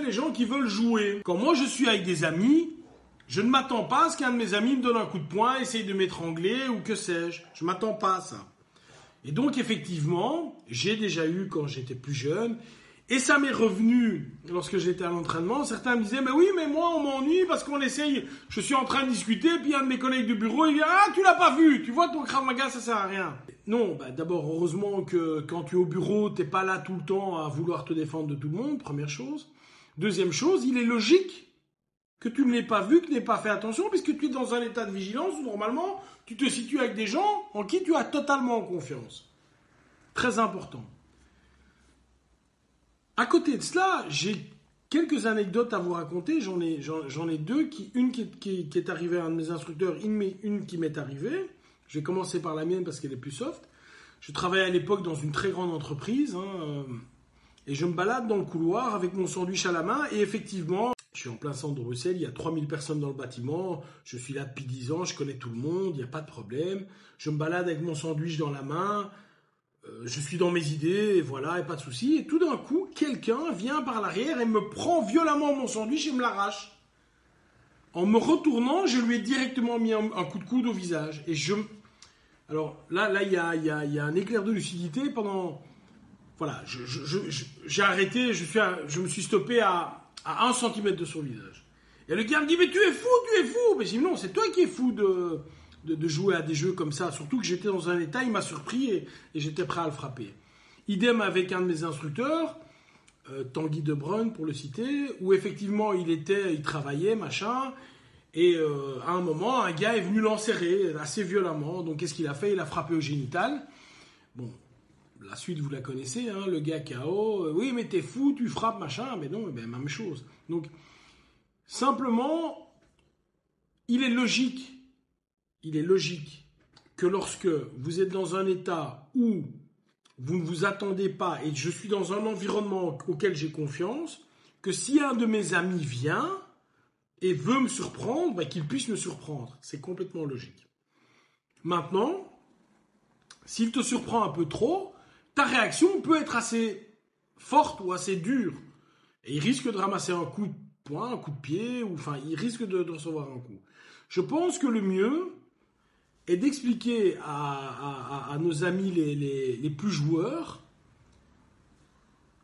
les gens qui veulent jouer. Quand moi je suis avec des amis, je ne m'attends pas à ce qu'un de mes amis me donne un coup de poing, essaye de m'étrangler ou que sais-je. Je ne m'attends pas à ça. Et donc effectivement, j'ai déjà eu quand j'étais plus jeune, et ça m'est revenu lorsque j'étais à l'entraînement, certains me disaient « Mais oui, mais moi on m'ennuie parce qu'on essaye, je suis en train de discuter, puis un de mes collègues de bureau, il dit « Ah, tu l'as pas vu, tu vois ton Krav Maga, ça sert à rien. » Non, d'abord, heureusement que quand tu es au bureau, t'es pas là tout le temps à vouloir te défendre de tout le monde, première chose. Deuxième chose, il est logique que tu ne l'aies pas vu, que tu n'aies pas fait attention, puisque tu es dans un état de vigilance où normalement, tu te situes avec des gens en qui tu as totalement confiance. Très important. À côté de cela, j'ai quelques anecdotes à vous raconter. J'en ai deux. Une qui est arrivée à un de mes instructeurs, une qui m'est arrivée. Je vais commencer par la mienne parce qu'elle est plus soft. Je travaillais à l'époque dans une très grande entreprise. Et je me balade dans le couloir avec mon sandwich à la main. Et effectivement, je suis en plein centre de Bruxelles. Il y a 3000 personnes dans le bâtiment. Je suis là depuis 10 ans. Je connais tout le monde. Il n'y a pas de problème. Je me balade avec mon sandwich dans la main. Je suis dans mes idées, et voilà, et pas de souci. Et tout d'un coup, quelqu'un vient par l'arrière et me prend violemment mon sandwich et me l'arrache. En me retournant, je lui ai directement mis un coup de coude au visage. Et alors là, il y a un éclair de lucidité pendant. Voilà, j'ai arrêté, je me suis stoppé à 1 centimètre de son visage. Et le gars me dit, mais tu es fou. Mais je dis, non, c'est toi qui es fou de jouer à des jeux comme ça, surtout que j'étais dans un état, il m'a surpris et j'étais prêt à le frapper. Idem avec un de mes instructeurs, Tanguy Debrun pour le citer, où effectivement il travaillait, machin, et à un moment, un gars est venu l'enserrer assez violemment, donc qu'est-ce qu'il a fait? Il a frappé au génital. Bon, la suite vous la connaissez, hein, le gars KO, oui mais t'es fou, tu frappes, machin, mais non, même chose. Donc, simplement, il est logique que lorsque vous êtes dans un état où vous ne vous attendez pas et je suis dans un environnement auquel j'ai confiance, que si un de mes amis vient et veut me surprendre, qu'il puisse me surprendre. C'est complètement logique. Maintenant, s'il te surprend un peu trop, ta réaction peut être assez forte ou assez dure. Et il risque de ramasser un coup de poing, un coup de pied, ou enfin, il risque de recevoir un coup. Je pense que le mieux est d'expliquer à nos amis les plus joueurs,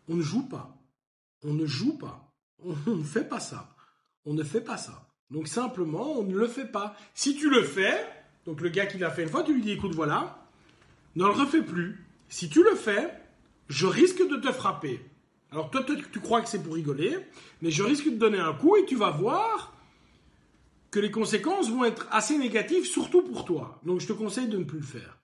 on ne joue pas. On ne joue pas. On ne fait pas ça. On ne fait pas ça. Donc simplement, on ne le fait pas. Si tu le fais, donc le gars qui l'a fait une fois, tu lui dis, écoute, voilà, ne le refais plus. Si tu le fais, je risque de te frapper. Alors toi, tu crois que c'est pour rigoler, mais je risque de te donner un coup et tu vas voir que les conséquences vont être assez négatives, surtout pour toi. Donc je te conseille de ne plus le faire.